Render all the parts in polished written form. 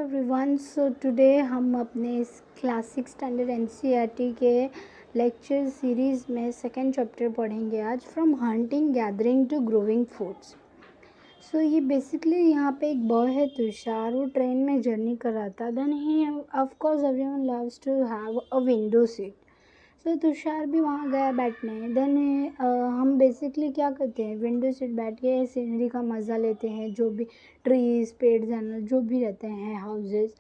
Everyone. So today हम अपने इस क्लासिक स्टैंडर्ड एनसीईआरटी के लेक्चर सीरीज़ में सेकेंड चैप्टर पढ़ेंगे आज, from hunting gathering to growing foods. So ये बेसिकली यहाँ पे एक बॉय है तुषार, वो ट्रेन में जर्नी कर रहा था। Then he of course everyone loves to have a window seat. So Tushar भी वहाँ गया बैठने। देन हम बेसिकली क्या करते हैं, विंडो सीट बैठ के सीनरी का मज़ा लेते हैं, जो भी ट्रीज पेड़ जानवर जो भी रहते हैं, houses.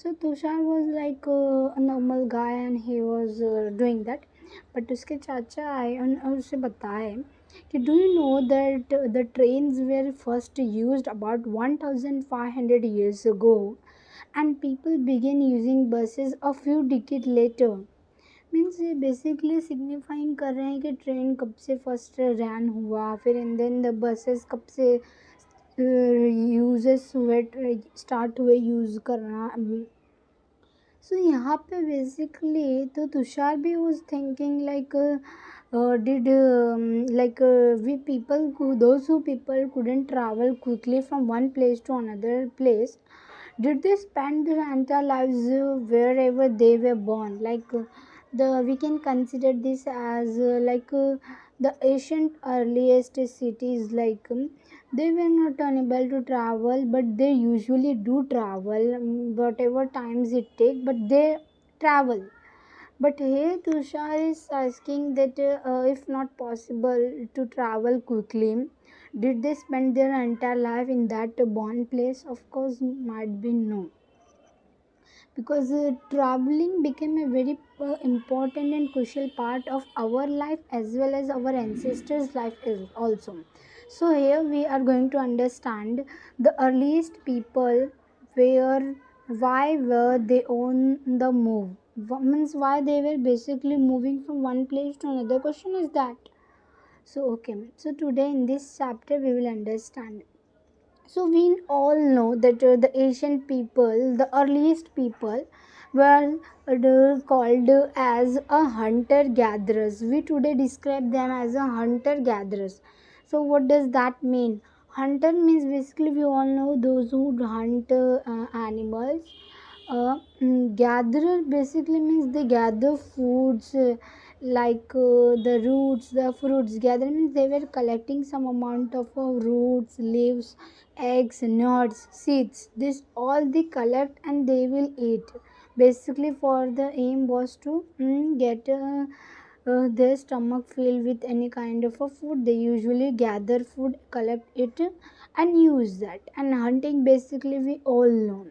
So Tushar was like a normal guy and he was doing that. But उसके चाचा आए और उसे बताए कि do you know that the trains were first used about 1500 years ago and people began using buses a few decades later। Means ये basically signifying कर रहे हैं कि ट्रेन कब से फर्स्ट रैन हुआ, फिर एंड देन द बसेस कब से यूजेस हुए, स्टार्ट हुए यूज़ करना। सो यहाँ पे बेसिकली तो तुषार भी was thinking like did like we people those who people couldn't travel quickly from one place to another place, did they spend their entire lives wherever they were born? Like the we can consider this as the ancient earliest cities, like they were not unable to travel, but they usually do travel, whatever times it take, but they travel. But here Tushar is asking that if not possible to travel quickly, did they spend their entire life in that born place? Of course, might be no, because traveling became a very important and crucial part of our life as well as our ancestors' life is also. So here we are going to understand the earliest people where why were they on the move. Means why they were basically moving from one place to another. Question is that. So okay. So today in this chapter we will understand. So we all know that the ancient people, the earliest people, were called as a hunter gatherers. We today describe them as a hunter gatherers. So what does that mean? Hunter means basically we all know those who hunt animals. Gatherer basically means they gather foods, the roots, the fruits. Gather means they were collecting some amount of roots, leaves, eggs, nuts, seeds. This all they collect and they will eat. Basically, for the aim was to get their stomach filled with any kind of a food. They usually gather food, collect it, and use that. And hunting basically we all know.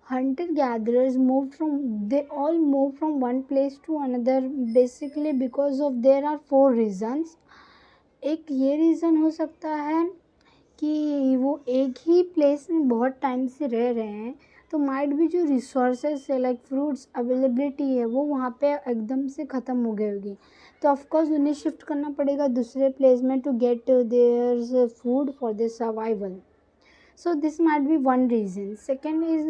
Hunter gatherers they all moved from one place to another basically because of there are four reasons. एक ये reason हो सकता है कि वो एक ही place में बहुत टाइम से रह रहे हैं, तो माइट भी जो रिसोर्सेस है लाइक फ्रूट्स अवेलेबिलिटी है वो वहाँ पे एकदम से ख़त्म हो गई होगी, तो ऑफकोर्स उन्हें शिफ्ट करना पड़ेगा दूसरे प्लेस में to get their food for their survival. So this might be one reason. Second is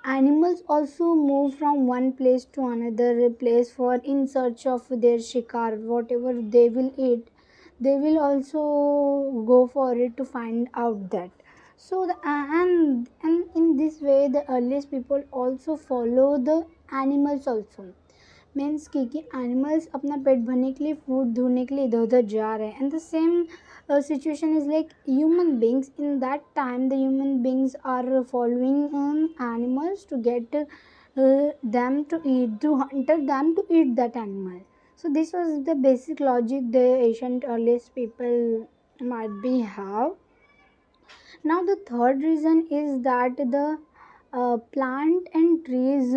animals also move from one place to another place for in search of their shikar, whatever they will eat. They will also go for it to find out that. So and in this way the earliest people also follow the animals also. Means क्योंकि animals अपना पेट भरने के लिए food ढूंढने के लिए इधर उधर जा रहे हैं. And the same situation is like human beings in that time. The human beings are following animals to get them to eat, to hunter them to eat that animal. So this was the basic logic the ancient earliest people might be have. Now the third reason is that the plant and trees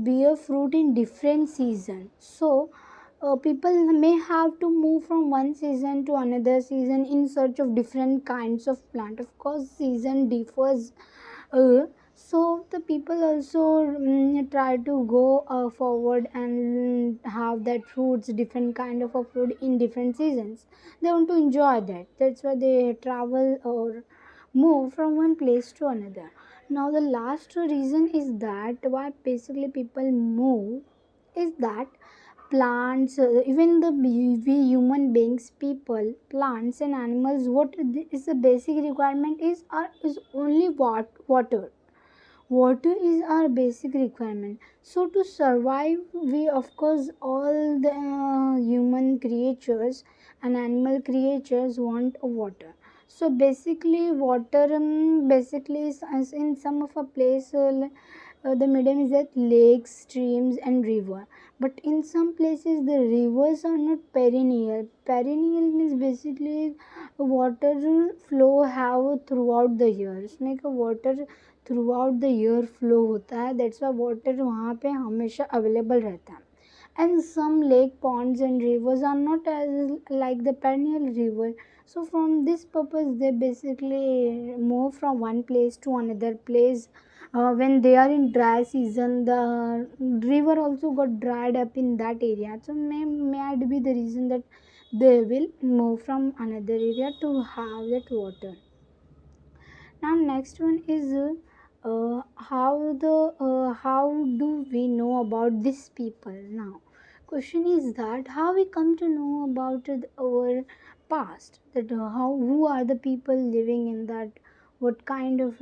bear fruit in different season. So people may have to move from one season to another season in search of different kinds of plant. Of course season differs, so the people also try to go forward and have that fruits, different kind of a fruit in different seasons. They want to enjoy that. That's why they travel or move from one place to another. Now the last reason is that why basically people move is that plants, even we human beings, people, plants and animals, what is the basic requirement is only water. Water is our basic requirement. So to survive, we of course all the human creatures and animal creatures want water. So basically water, basically is as in some of a place, the medium is at lakes, streams and river. But in some places the rivers are not perennial. Perennial means basically water flow have throughout the years, make a water through the year flow होता है. That's why water वहाँ पे हमेशा available रहता है. And some lake ponds and rivers are not as like the perennial river. So from this purpose they basically move from one place to another place. When they are in dry season, the river also got dried up in that area, so may be the reason that they will move from another area to have that water. Now next one is how do we know about these people. Now question is that how we come to know about our past, that how who are the people living in that, what kind of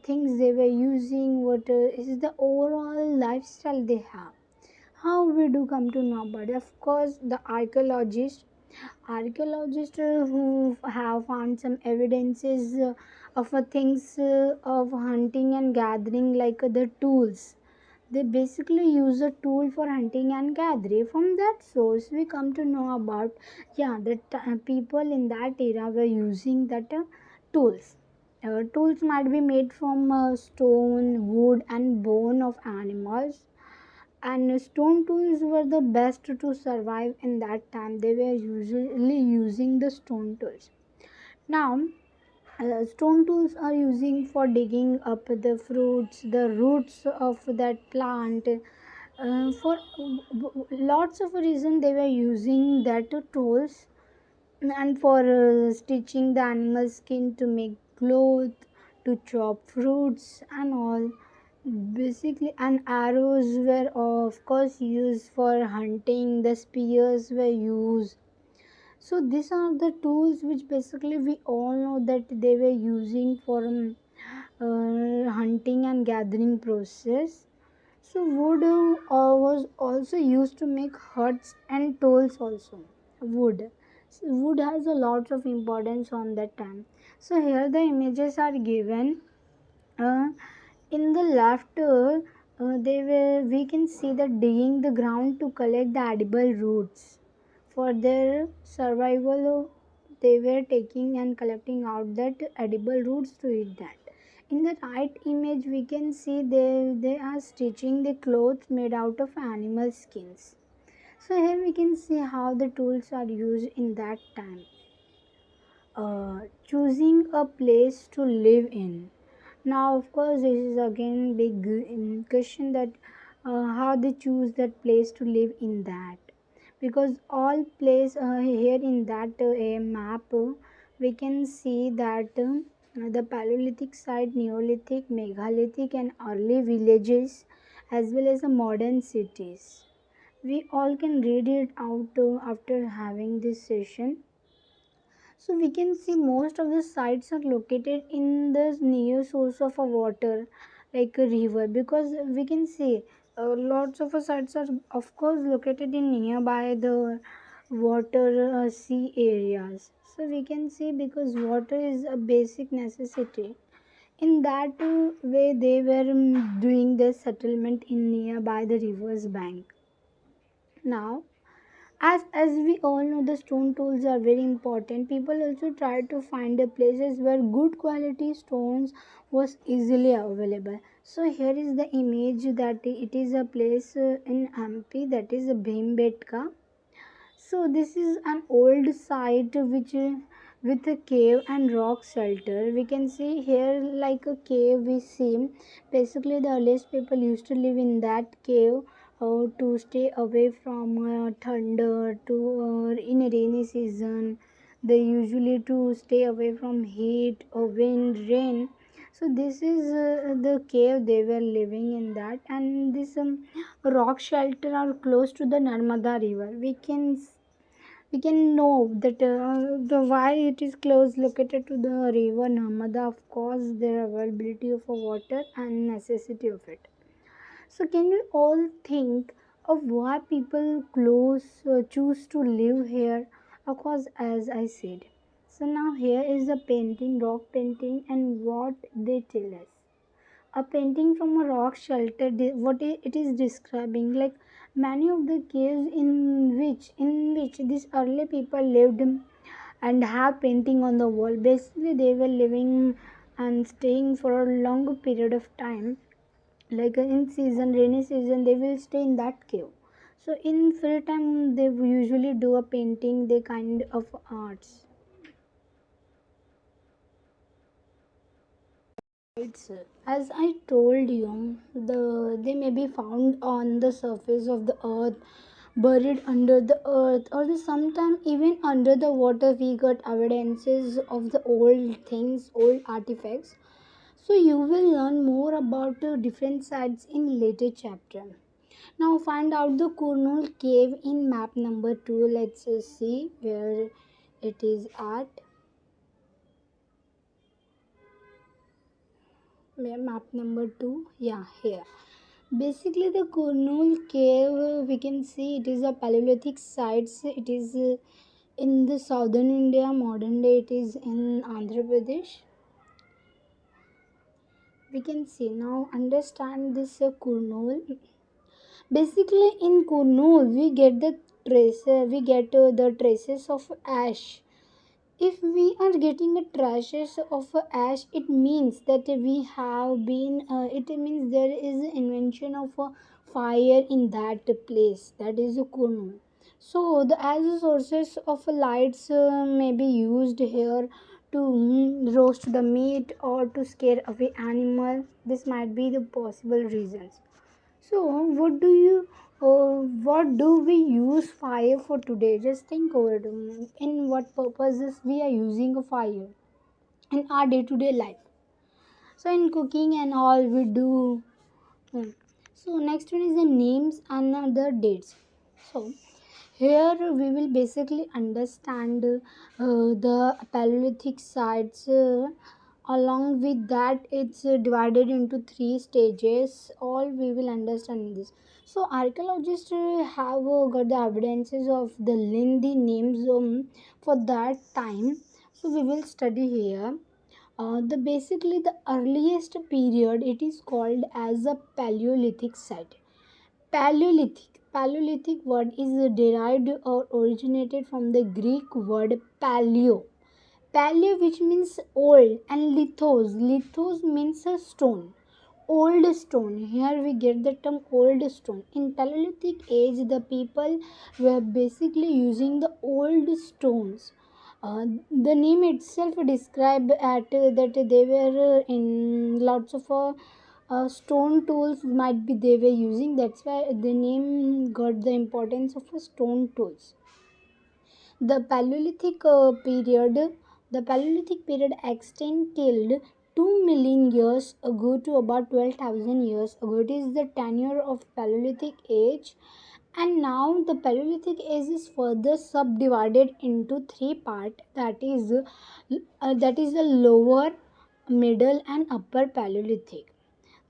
things they were using, what is the overall lifestyle they have. How we do come to know about it? Of course the archaeologists who have found some evidences of things of hunting and gathering, like the tools. They basically use a tool for hunting and gathering. From that source we come to know about, yeah, that people in that era were using that tools. Tools might be made from stone, wood and bone of animals, and stone tools were the best to survive in that time. They were usually using the stone tools. Now stone tools are using for digging up the fruits, the roots of that plant, for lots of reason they were using that tools. And for stitching the animal skin to make cloth, to chop fruits and all. Basically, and arrows were of course used for hunting, the spears were used. So these are the tools which basically we all know that they were using for hunting and gathering process. So wood was also used to make huts and tools also. Wood. So wood has a lot of importance on that time. So here the images are given. Uh, in the left, they were we can see that digging the ground to collect the edible roots. For their survival, they were taking and collecting out that edible roots to eat that. In the right image, we can see they are stitching the clothes made out of animal skins. So here we can see how the tools are used in that time. Choosing a place to live in. Now of course this is again big question that how they choose that place to live in that, because all place here in that a map, we can see that the Paleolithic site, Neolithic, Megalithic and early villages, as well as the modern cities. We all can read it out after having this session. So we can see most of the sites are located in the near source of a water, like a river, because we can see lots of sites are of course located in nearby the water sea areas. So we can see because water is a basic necessity. In that way they were doing their settlement in nearby the river's bank. Now as we all know, the stone tools are very important. People also try to find the places where good quality stones was easily available. So here is the image that it is a place in MP, that is Bhimbetka. So this is an old site which with a cave and rock shelter. We can see here like a cave we see. Basically the earliest people used to live in that cave to stay away from thunder, to in a rainy season. They usually to stay away from heat or wind, rain. So this is the cave they were living in that, and this rock shelter are close to the Narmada river. We can know that the why it is close located to the river Narmada. Of course, their availability of water and necessity of it. So can you all think of why people choose to live here? Of course, as I said. So now here is a painting, rock painting, and what they tell us. A painting from a rock shelter. What it is describing, like many of the caves in which these early people lived and have painting on the wall. Basically, they were living and staying for a long period of time, like in season rainy season they will stay in that cave. So in free time they usually do a painting, they kind of arts. It's as I told you, they may be found on the surface of the earth, buried under the earth, or sometimes even under the water. We got evidences of the old things, old artifacts. So you will learn more about the different sites in later chapter. Now find out the Kurnool cave in map number 2. Let's see where it is at. Map number 2. Yeah, here. Basically, the Kurnool cave, we can see it is a Paleolithic site. It is in the southern India. Modern day, it is in Andhra Pradesh. We can see now. Understand this Kurnool. Basically, in Kurnool, we get the traces of ash. If we are getting a traces of ash, it means that we have been. It means there is invention of a fire in that place. That is Kurnool. So the as sources of lights may be used here to roast the meat or to scare away animal. This might be the possible reasons. So, what do we use fire for today? Just think over it. In what purposes we are using a fire in our day-to-day life. So, in cooking and all we do. So, next one is the names and the dates. So, here we will basically understand the Paleolithic sites. Along with that, it's divided into three stages. All we will understand in this. So, archaeologists have got the evidences of the lengthy names for that time. So, we will study here. The basically the earliest period it is called as a Paleolithic site. Paleolithic word is derived or originated from the Greek word paleo. Paleo, which means old, and lithos. Lithos means a stone. Old stone. Here we get the term old stone. In Paleolithic age, the people were basically using the old stones. The name itself described at that they were in lots of stone tools might be they were using. That's why the name got the importance of stone tools. The Paleolithic period extend till 2 million years ago to about 12,000 years ago. It is the tenure of Paleolithic age, and now the Paleolithic age is further subdivided into three parts. That is the lower, middle, and upper Paleolithic.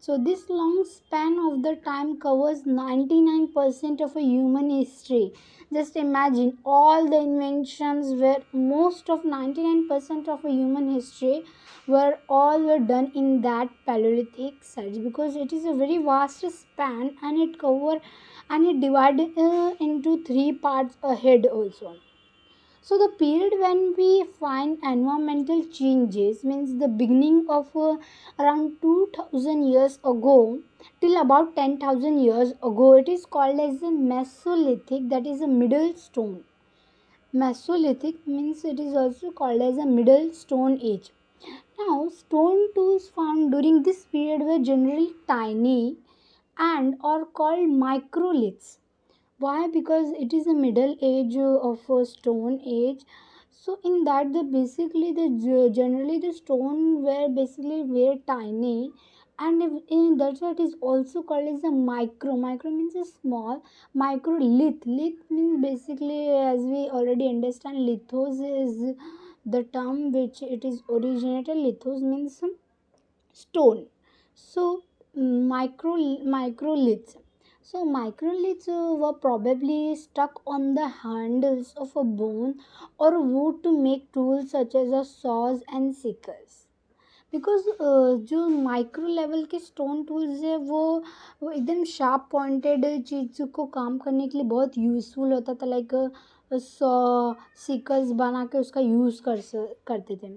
So this long span of the time covers 99% of a human history. Just imagine all the inventions were most of 99% of a human history were done in that Paleolithic sites, because it is a very vast span and it divided into three parts ahead also. So the period when we find environmental changes means the beginning of around 2000 years ago till about 10,000 years ago. It is called as the Mesolithic, that is a middle stone. Mesolithic means it is also called as a middle stone age. Now stone tools found during this period were generally tiny and are called microliths. Why? Because it is a middle age of a stone age. So in that the basically the generally the stone were basically very tiny, and that's why it is also called as a micro. Micro means a small. Microlith. Lith means basically, as we already understand, lithos is the term which it is originated. Lithos means stone. So microliths. So microliths were probably stuck on the handles of a bone or wood to make tools such as a saws and sickles. Because जो micro level के stone tools है वो एकदम sharp pointed चीज़ को काम करने के लिए बहुत यूज़फुल होता था, लाइक सॉ सिकल्स बना के उसका यूज़ करते थे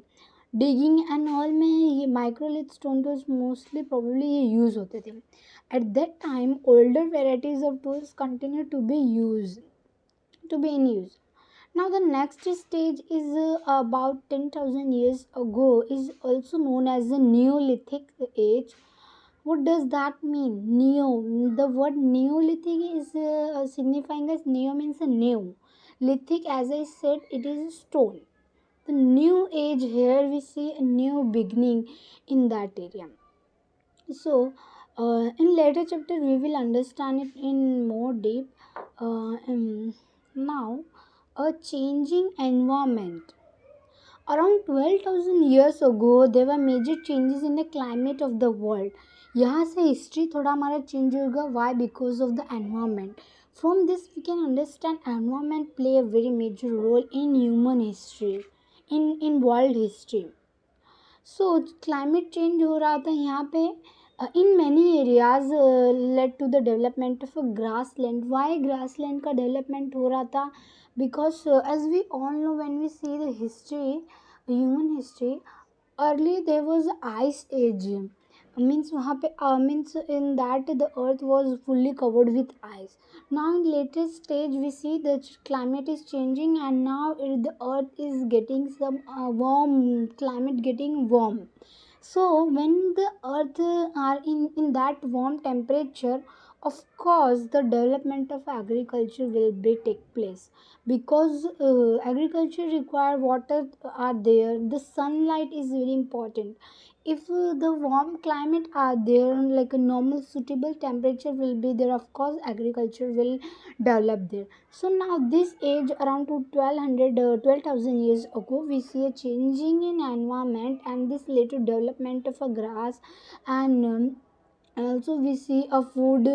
डिगिंग एंड ऑल में। ये microlith stone tools mostly probably ये यूज़ होते थे। At that time older varieties of tools continue to be in use. Now the next stage is about 10,000 years ago is also known as the Neolithic age. What does that mean? Neo. The word Neolithic is signifying as neo means a new. Lithic, as I said, it is a stone. The new age here we see a new beginning in that area. So in later chapter we will understand it in more deep. Now a changing environment. Around 12,000 years ago, there were major changes in the climate of the world. यहाँ से history थोड़ा हमारा change होगा. Why? Because of the environment. From this we can understand environment play a very major role in human history, in world history. So climate change हो रहा था यहाँ पे in many areas led to the development of a grassland. Why grassland का development हो रहा था? Because as we all know when we see the history, human history, early there was ice age. Means वहाँ पे means in that the earth was fully covered with ice. Now in latest stage we see the climate is changing, and now the earth is getting some warm climate, getting warm. So when the earth are in that warm temperature, of course the development of agriculture will be take place, because agriculture require water are there, the sunlight is very important. If the warm climate are there, like a normal suitable temperature will be there, of course agriculture will develop there. So now this age around to 12,000 years ago we see a changing in environment, and this later development of a grass, and also we see a food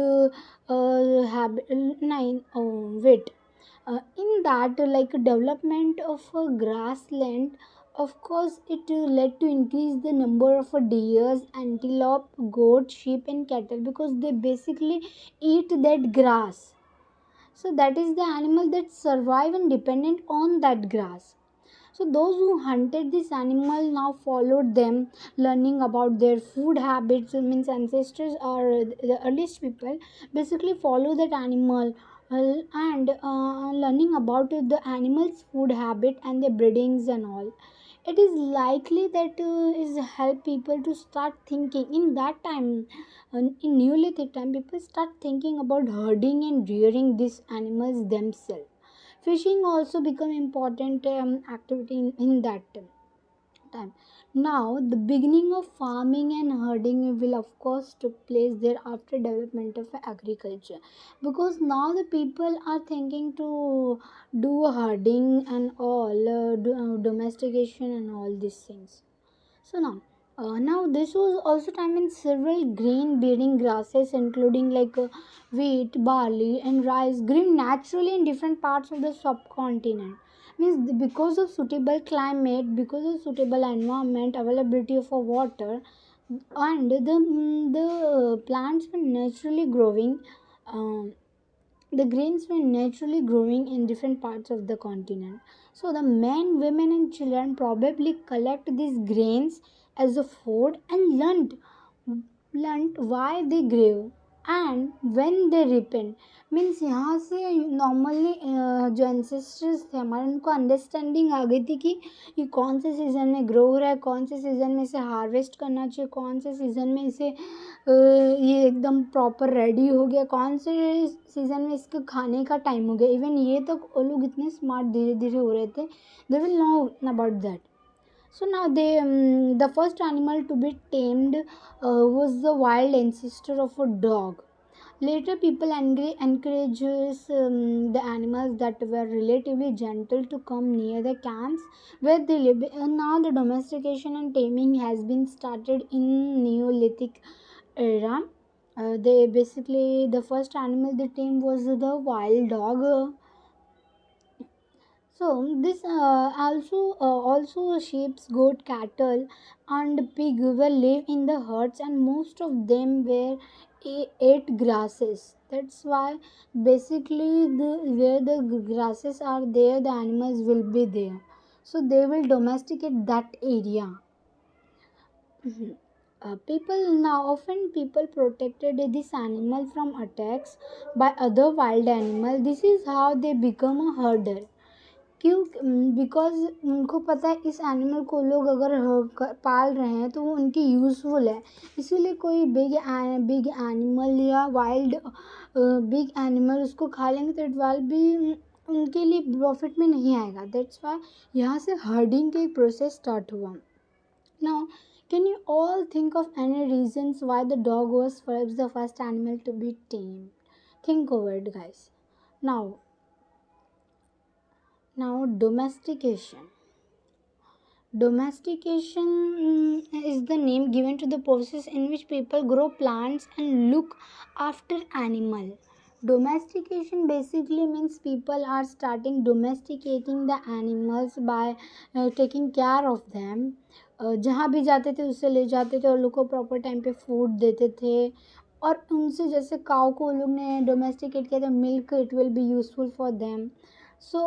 habit nine wait in that like development of a grassland. Of course it led to increase the number of deers, antelope, goat, sheep and cattle, because they basically eat that grass. So that is the animal that survive and dependent on that grass. So those who hunted this animal now followed them, learning about their food habits. It means ancestors or the earliest people basically follow that animal, and learning about the animal's food habit and their breedings and all. It is likely that is help people to start thinking in that time. In Neolithic time, people start thinking about herding and rearing these animals themselves. Fishing also become important activity in that time. Now the beginning of farming and herding will of course took place there after development of agriculture, because now the people are thinking to do herding and all, domestication and all these things. So now this was also time when several grain bearing grasses including like wheat, barley and rice grew naturally in different parts of the subcontinent. Means because of suitable climate, because of suitable environment, availability of water, and the plants were naturally growing. Um, the grains were naturally growing in different parts of the continent. So the men, women, and children probably collect these grains as a food and learned why they grew and when they repent means यहाँ से normally जो ancestors थे हमारे उनको understanding आ गई थी कि ये कौन से सीज़न में ग्रो हो रहा है, कौन से सीज़न में इसे हार्वेस्ट करना चाहिए, कौन से सीज़न में इसे ये एकदम प्रॉपर रेडी हो गया, कौन से सीज़न में इसके खाने का टाइम हो गया। इवन ये तक वो लोग इतने स्मार्ट धीरे धीरे हो रहे थे, they will know about that. So now the first animal to be tamed was the wild ancestor of a dog. Later, people encourages the animals that were relatively gentle to come near the camps where they live. Now, the domestication and taming has been started in Neolithic era. They basically the first animal they tamed was the wild dog. So this also sheep, goat, cattle, and pig were live in the herds, and most of them were ate grasses. That's why basically where the grasses are there, the animals will be there. So they will domesticate that area. Mhm. People now often people protected this animal from attacks by other wild animals. This is how they become a herder. क्यों? Because उनको पता है इस animal को लोग अगर पाल रहे हैं तो वो उनकी यूज़फुल है, इसीलिए कोई बिग एनिमल या वाइल्ड बिग एनिमल उसको खा लेंगे तो इट विल बी उनके लिए प्रॉफिट में नहीं आएगा. दैट्स वाई यहाँ से हर्डिंग का एक प्रोसेस स्टार्ट हुआ. Now can you all think of any reasons why the dog was the first animal to be tamed? Think over it guys. Now domestication. Domestication is the name given to the process in which people grow plants and look after animal. Domestication basically means people are starting domesticating the animals by taking care of them. जहाँ भी जाते थे उससे ले जाते थे और लोग को प्रॉपर टाइम पे फूड देते थे, और उनसे जैसे काऊ को लोग ने डोमेस्टिकेट किया था, milk it will be useful for them. So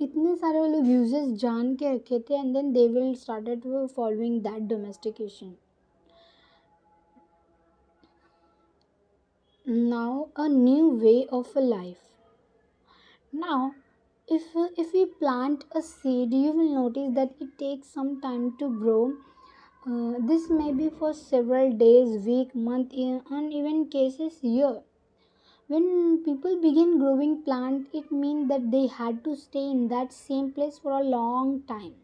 इतने सारे वो लोग यूजेस जान के रखे थे and then they will started following that domestication. Now a new way of a life. Now, if we plant a seed, you will notice that it takes some time to grow. This may be for several days, week, month, and even cases year. When people begin growing plant, it means that they had to stay in that same place for a long time,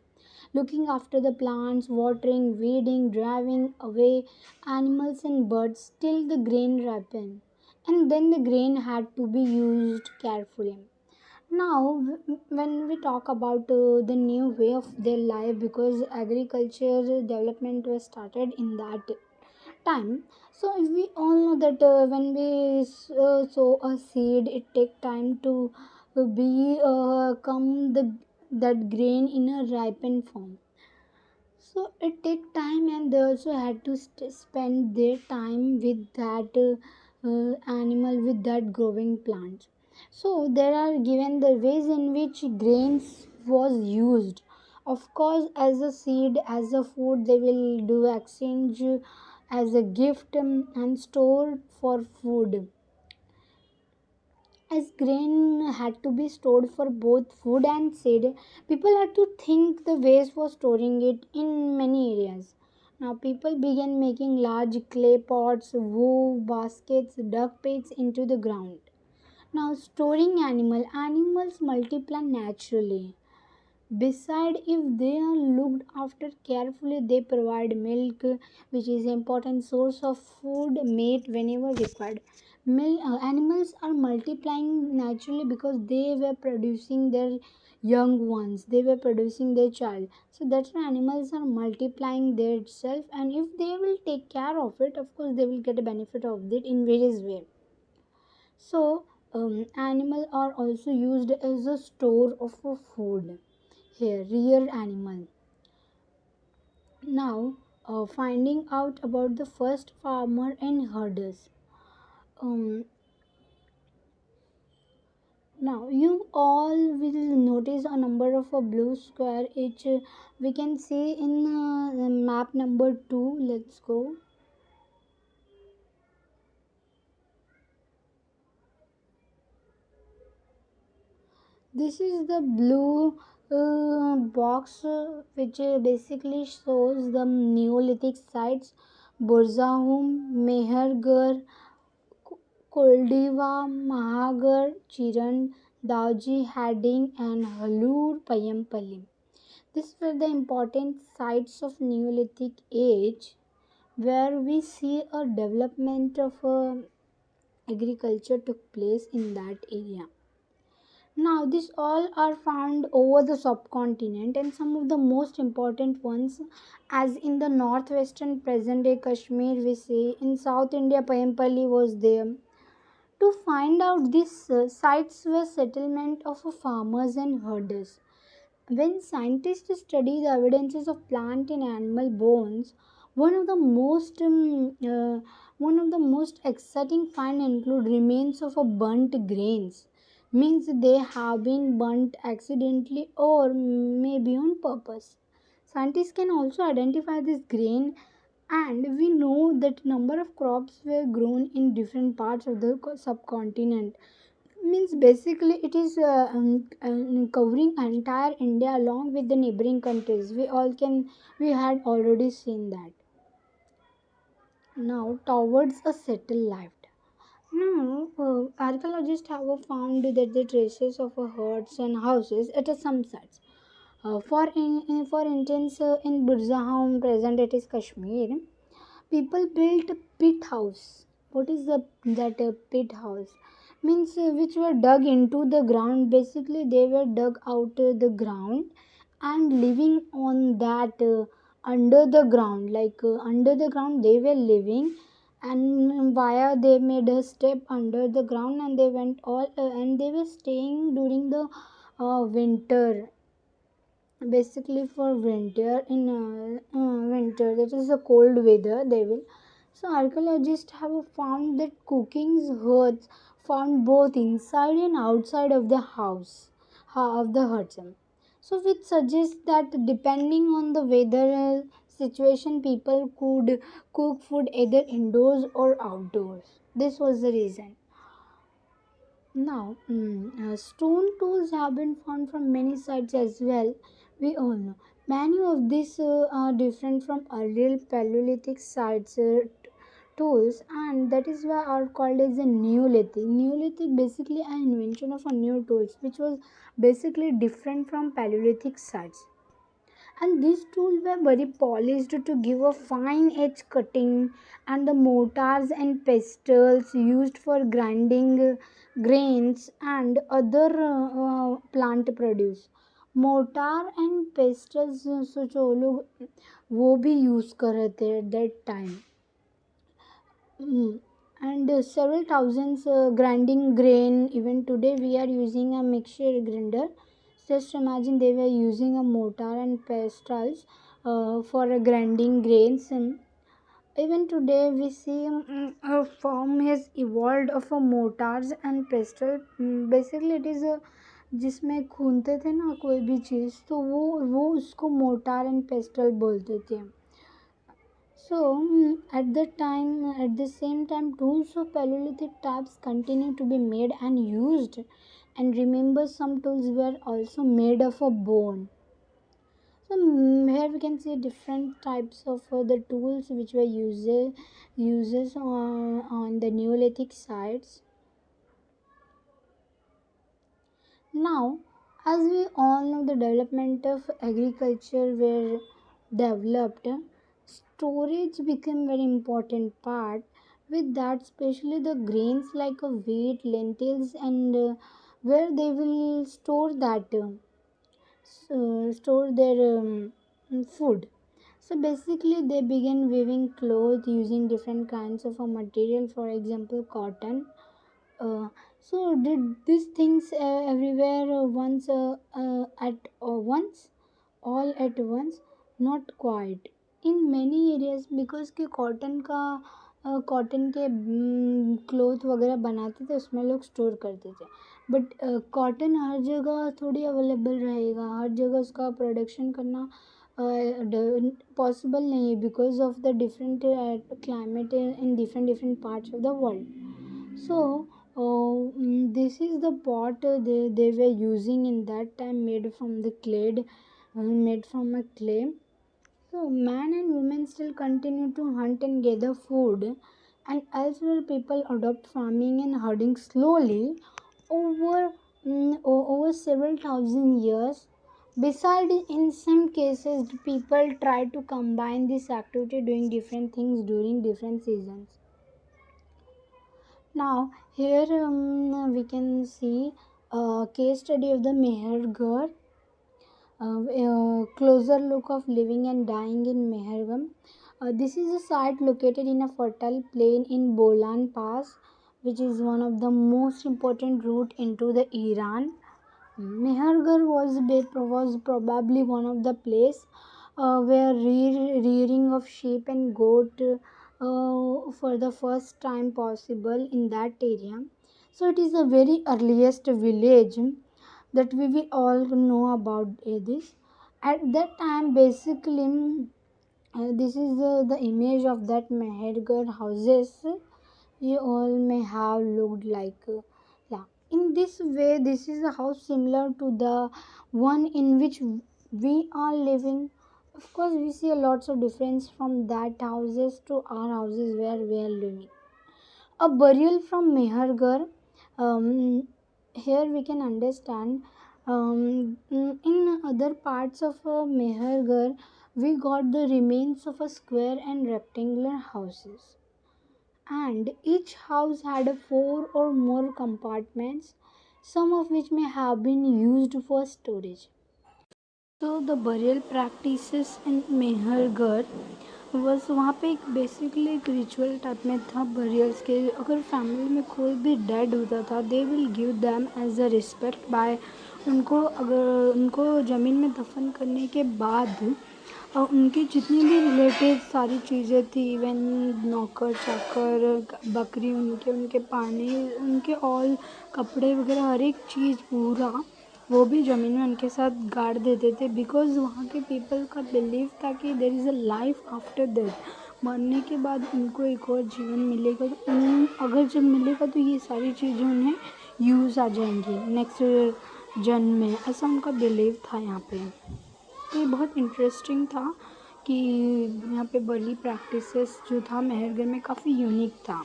looking after the plants, watering, weeding, driving away animals and birds till the grain ripened. And then the grain had to be used carefully. Now, when we talk about the new way of their life, because agriculture development was started in that time, so we all know that when we sow a seed, it take time to be come the that grain in a ripened form. So it take time, and they also had to spend their time with that animal, with that growing plant. So there are given the ways in which grains was used. Of course, as a seed, as a food, they will do exchange as a gift, and store for food. As grain had to be stored for both food and seed, people had to think the ways for storing it in many areas. Now people began making large clay pots, wool baskets, duck pits into the ground. Now storing animals multiply naturally. Beside, if they are looked after carefully, they provide milk, which is an important source of food made whenever required. Animals are multiplying naturally because they were producing their young ones, they were producing their child. So that's why animals are multiplying themselves, and if they will take care of it, of course, they will get a benefit of it in various ways. So, animal are also used as a store of food. Here, rear animal. Now, finding out about the first farmer and herders. Um, Now, you all will notice a number of a blue square which we can see in map number 2. Let's go. This is the blue box, which basically shows the Neolithic sites: Burzahum, Mehergarh, Koldiva, Mahagar, Chiran, Dauji, Hadding, and Halur Payampally. These were the important sites of Neolithic age where we see a development of agriculture took place in that area. Now, these all are found over the subcontinent, and some of the most important ones, as in the northwestern present day Kashmir, we see in South India, Payampally was there. To find out these sites were settlement of farmers and herders. When scientists study the evidences of plant and animal bones, one of the most one of the most exciting find include remains of a burnt grains. Means they have been burnt accidentally or maybe on purpose. Scientists can also identify this grain, and we know that number of crops were grown in different parts of the subcontinent. Means basically it is covering entire India along with the neighboring countries. We had already seen that. Now towards a settled life. Now archaeologists have found that the traces of huts and houses at some sites. For instance, in Burzaham, present it is Kashmir, people built a pit house. What is the that pit house? Means which were dug into the ground. Basically, they were dug out the ground and living on that under the ground. Like under the ground, they were living, and via they made a step under the ground, and they went all and they were staying during the winter, basically for winter. In winter, that is a cold weather, they will. So archaeologists have found that cooking's hearths found both inside and outside of the house, of the hut. So which suggests that depending on the weather situation, people could cook food either indoors or outdoors. This was the reason. Now, stone tools have been found from many sites as well. We all know many of these are different from earlier Paleolithic sites tools, and that is why are called as a Neolithic. Neolithic basically an invention of a new tools, which was basically different from Paleolithic sites, and these tools were very polished to give a fine edge cutting, and the mortars and pestles used for grinding grains and other plant produce. Mortar and pastels सोचो वो लोग वो भी use कर रहे थे at that time. And several thousands grinding grain. Even today we are using a mixture grinder. Just imagine they were using a mortar and pestles for grinding grains. And even today we see a form has evolved of a mortars and pestle. Basically it is a जिसमें खूनते थे ना कोई भी चीज़, तो वो उसको motor and pastel बोलते थे. So, at the same time, tools of Paleolithic types continue to be made and used. And remember, some tools were also made of a bone. So, here we can see different types of the tools which were uses on the Neolithic sites. Now, as we all know, the development of agriculture were developed, storage became very important part. With that, especially the grains like wheat, lentils, and where they will store that store their food. So basically, they began weaving clothes using different kinds of a material. For example, cotton. So did these things everywhere once, all at once? Not quite. In many areas, because कि cotton के cloth वगैरह बनाते थे, उसमें लोग store करते थे. But cotton हर जगह थोड़ी अवेलेबल रहेगा, हर जगह उसका प्रोडक्शन करना पॉसिबल नहीं है, because of the different climate in different different parts of the world. So This is the pot they were using in that time, made from the clay, made from a clay. So man and women still continue to hunt and gather food, and elsewhere people adopt farming and herding slowly over over several thousand years. Besides, in some cases, the people try to combine this activity, doing different things during different seasons. Now, here we can see a case study of the Mehergarh, a closer look of living and dying in Mehergam. This is a site located in a fertile plain in Bolan Pass, which is one of the most important route into the Iran. Mehergarh was probably one of the place where rearing of sheep and goat for the first time possible in that area. So it is the very earliest village that we will all know about this. At that time, basically, this is the image of that Mehergarh houses you all may have looked like. Yeah, in this way, this is a house similar to the one in which we are living. Of course, we see a lots of difference from that houses to our houses where we are living. A burial from Mehergarh. Here we can understand. In other parts of Mehergarh, we got the remains of a square and rectangular houses, and each house had a four or more compartments, some of which may have been used for storage. So the burial practices in Mehrgarh बस वहाँ पे एक basically एक ritual type में था burials के. अगर family में कोई भी डेड होता था, they will give them as a respect by उनको, अगर उनको ज़मीन में दफन करने के बाद उनकी जितनी भी रिलेटेड सारी चीज़ें थी, इवन नौकर चाकर बकरी, उनके उनके पानी, उनके ऑल कपड़े वगैरह, हर एक चीज़ पूरा वो भी ज़मीन में उनके साथ गाड़ देते थे. बिकॉज वहाँ के पीपल का बिलीव था कि there is a life after death. मरने के बाद उनको एक और जीवन मिलेगा, तो अगर जब मिलेगा तो ये सारी चीज़ें उन्हें यूज़ आ जाएंगी नेक्स्ट जन्म में, ऐसा उनका बिलीव था यहाँ पे. तो ये बहुत इंटरेस्टिंग था कि यहाँ पे बलि प्रैक्टिसेस जो था मेहरगढ़ में काफ़ी यूनिक था.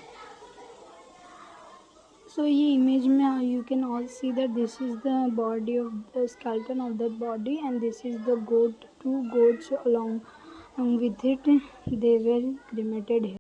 So ये image में you can all see that this is the body of the skeleton of that body, and this is the goat, two goats along with it, they were cremated here.